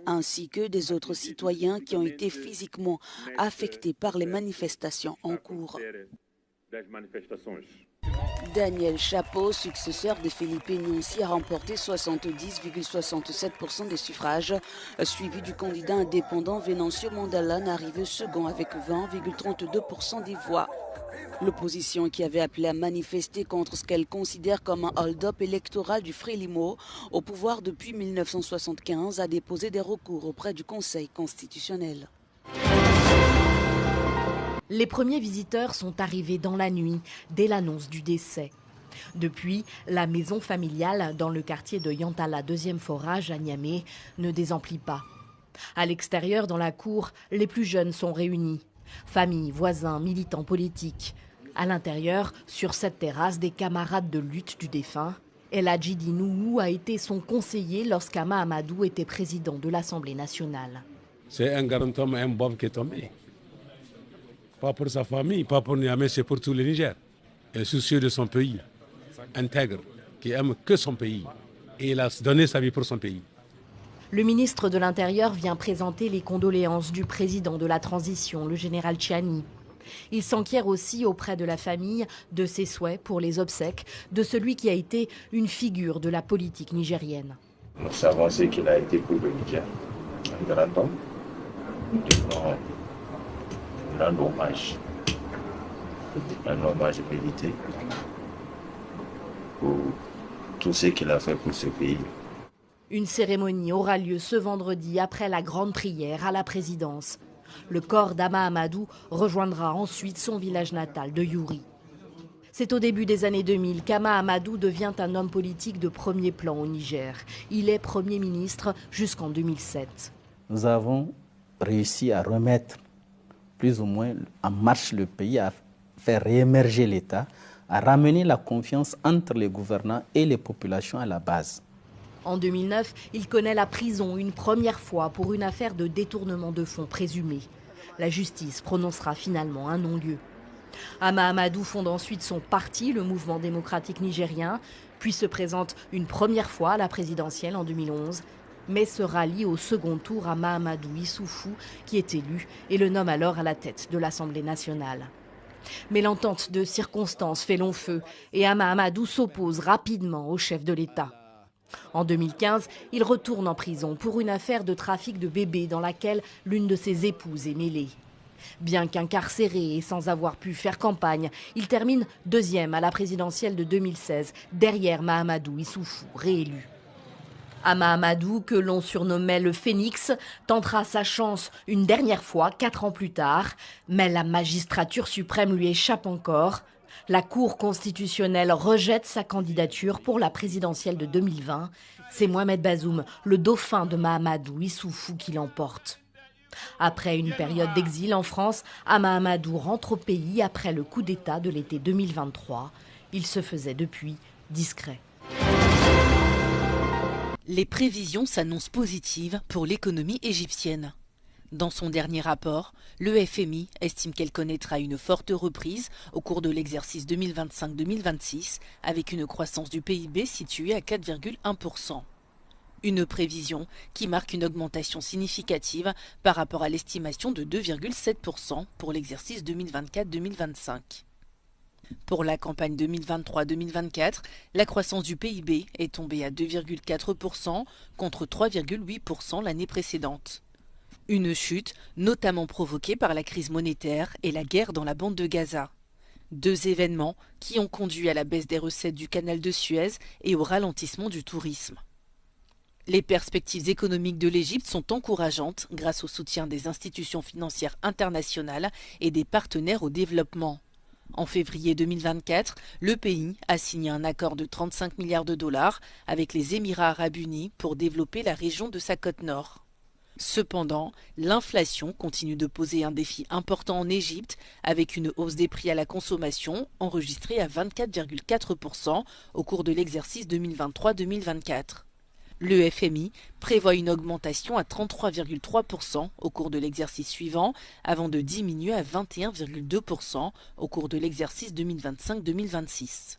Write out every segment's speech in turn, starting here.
ainsi que des autres citoyens qui ont été physiquement affectés par les manifestations en cours. Daniel Chapo, successeur de Felipe Nyusi, a remporté 70,67% des suffrages, suivi du candidat indépendant Venancio Mondlane, arrivé second avec 20,32% des voix. L'opposition, qui avait appelé à manifester contre ce qu'elle considère comme un hold-up électoral du Frélimo, au pouvoir depuis 1975, a déposé des recours auprès du Conseil constitutionnel. Les premiers visiteurs sont arrivés dans la nuit, dès l'annonce du décès. Depuis, la maison familiale dans le quartier de Yantala, 2e forage à Niamey, ne désemplit pas. À l'extérieur, dans la cour, les plus jeunes sont réunis. Familles, voisins, militants politiques. À l'intérieur, sur cette terrasse, des camarades de lutte du défunt. El Hadji Nouhou a été son conseiller lorsqu'Ama Amadou était président de l'Assemblée nationale. C'est un grand homme, un bob qui est tombé. Pas pour sa famille, pas pour Niamey, c'est pour tout le Niger. Un soucieux de son pays, intègre, qui aime que son pays. Et il a donné sa vie pour son pays. Le ministre de l'Intérieur vient présenter les condoléances du président de la transition, le général Tchiani. Il s'enquiert aussi auprès de la famille de ses souhaits pour les obsèques de celui qui a été une figure de la politique nigérienne. Nous savons ce qu'il a été pour le Niger. Un grand homme. Nous devons rendre hommage. Un hommage mérité pour tout ce qu'il a fait pour ce pays. Une cérémonie aura lieu ce vendredi après la grande prière à la présidence. Le corps d'Ama Amadou rejoindra ensuite son village natal de Youri. C'est au début des années 2000 qu'Ama Amadou devient un homme politique de premier plan au Niger. Il est Premier ministre jusqu'en 2007. Nous avons réussi à remettre plus ou moins en marche le pays, à faire réémerger l'État, à ramener la confiance entre les gouvernants et les populations à la base. En 2009, il connaît la prison une première fois pour une affaire de détournement de fonds présumé. La justice prononcera finalement un non-lieu. Ama Amadou fonde ensuite son parti, le Mouvement démocratique nigérien, puis se présente une première fois à la présidentielle en 2011, mais se rallie au second tour à Mahamadou Issoufou, qui est élu et le nomme alors à la tête de l'Assemblée nationale. Mais l'entente de circonstances fait long feu et Ama Amadou s'oppose rapidement au chef de l'État. En 2015, il retourne en prison pour une affaire de trafic de bébés dans laquelle l'une de ses épouses est mêlée. Bien qu'incarcéré et sans avoir pu faire campagne, il termine deuxième à la présidentielle de 2016, derrière Mahamadou Issoufou, réélu. Ama Amadou, que l'on surnommait le Phénix, tentera sa chance une dernière fois, 4 ans plus tard. Mais la magistrature suprême lui échappe encore. La Cour constitutionnelle rejette sa candidature pour la présidentielle de 2020. C'est Mohamed Bazoum, le dauphin de Mahamadou Issoufou, qui l'emporte. Après une période d'exil en France, Ama Amadou rentre au pays après le coup d'État de l'été 2023. Il se faisait depuis discret. Les prévisions s'annoncent positives pour l'économie égyptienne. Dans son dernier rapport, le FMI estime qu'elle connaîtra une forte reprise au cours de l'exercice 2025-2026, avec une croissance du PIB située à 4,1%. Une prévision qui marque une augmentation significative par rapport à l'estimation de 2,7% pour l'exercice 2024-2025. Pour la campagne 2023-2024, la croissance du PIB est tombée à 2,4% contre 3,8% l'année précédente. Une chute notamment provoquée par la crise monétaire et la guerre dans la bande de Gaza. 2 événements qui ont conduit à la baisse des recettes du canal de Suez et au ralentissement du tourisme. Les perspectives économiques de l'Égypte sont encourageantes grâce au soutien des institutions financières internationales et des partenaires au développement. En février 2024, le pays a signé un accord de 35 milliards de dollars avec les Émirats arabes unis pour développer la région de sa côte nord. Cependant, l'inflation continue de poser un défi important en Égypte avec une hausse des prix à la consommation enregistrée à 24,4% au cours de l'exercice 2023-2024. Le FMI prévoit une augmentation à 33,3% au cours de l'exercice suivant, avant de diminuer à 21,2% au cours de l'exercice 2025-2026.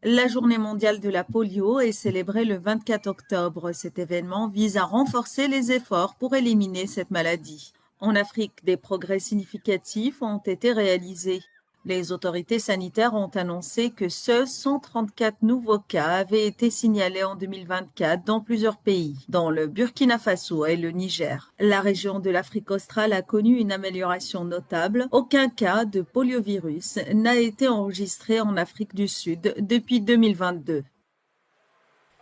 La Journée mondiale de la polio est célébrée le 24 octobre. Cet événement vise à renforcer les efforts pour éliminer cette maladie. En Afrique, des progrès significatifs ont été réalisés. Les autorités sanitaires ont annoncé que seuls 134 nouveaux cas avaient été signalés en 2024 dans plusieurs pays, dont le Burkina Faso et le Niger. La région de l'Afrique australe a connu une amélioration notable. Aucun cas de poliovirus n'a été enregistré en Afrique du Sud depuis 2022.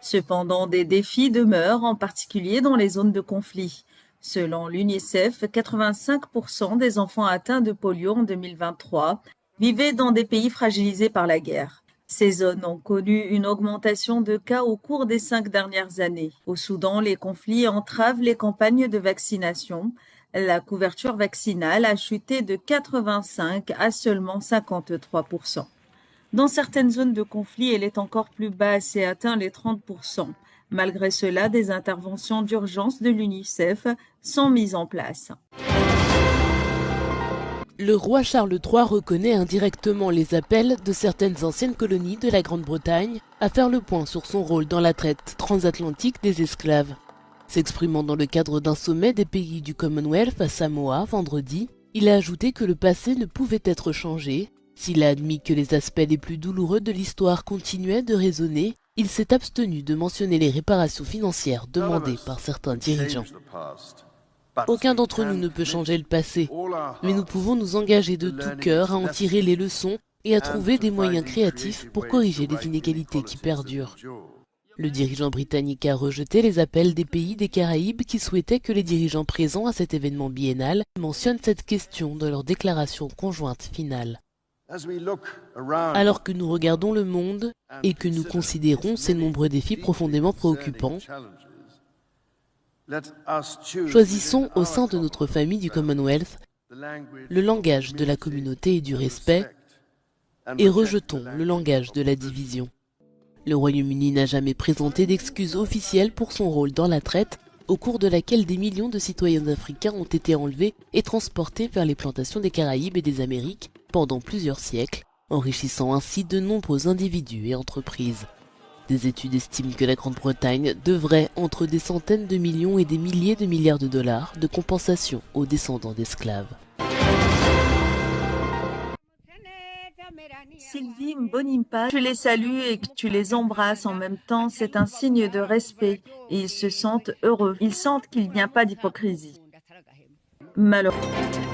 Cependant, des défis demeurent, en particulier dans les zones de conflit. Selon l'UNICEF, 85% des enfants atteints de polio en 2023 vivaient dans des pays fragilisés par la guerre. Ces zones ont connu une augmentation de cas au cours des 5 dernières années. Au Soudan, les conflits entravent les campagnes de vaccination. La couverture vaccinale a chuté de 85 à seulement 53%. Dans certaines zones de conflit, elle est encore plus basse et atteint les 30%. Malgré cela, des interventions d'urgence de l'UNICEF sont mises en place. Le roi Charles III reconnaît indirectement les appels de certaines anciennes colonies de la Grande-Bretagne à faire le point sur son rôle dans la traite transatlantique des esclaves. S'exprimant dans le cadre d'un sommet des pays du Commonwealth à Samoa vendredi, il a ajouté que le passé ne pouvait être changé. S'il a admis que les aspects les plus douloureux de l'histoire continuaient de résonner, il s'est abstenu de mentionner les réparations financières demandées par certains dirigeants. Aucun d'entre nous ne peut changer le passé, mais nous pouvons nous engager de tout cœur à en tirer les leçons et à trouver des moyens créatifs pour corriger les inégalités qui perdurent. Le dirigeant britannique a rejeté les appels des pays des Caraïbes qui souhaitaient que les dirigeants présents à cet événement biennal mentionnent cette question dans leur déclaration conjointe finale. Alors que nous regardons le monde et que nous considérons ces nombreux défis profondément préoccupants, choisissons au sein de notre famille du Commonwealth le langage de la communauté et du respect et rejetons le langage de la division. Le Royaume-Uni n'a jamais présenté d'excuses officielles pour son rôle dans la traite, au cours de laquelle des millions de citoyens africains ont été enlevés et transportés vers les plantations des Caraïbes et des Amériques pendant plusieurs siècles, enrichissant ainsi de nombreux individus et entreprises. Des études estiment que la Grande-Bretagne devrait entre des centaines de millions et des milliers de milliards de dollars de compensation aux descendants d'esclaves. Sylvie Mbonimpa, tu les salues et que tu les embrasses en même temps, c'est un signe de respect et ils se sentent heureux. Ils sentent qu'il n'y a pas d'hypocrisie. Malheureusement.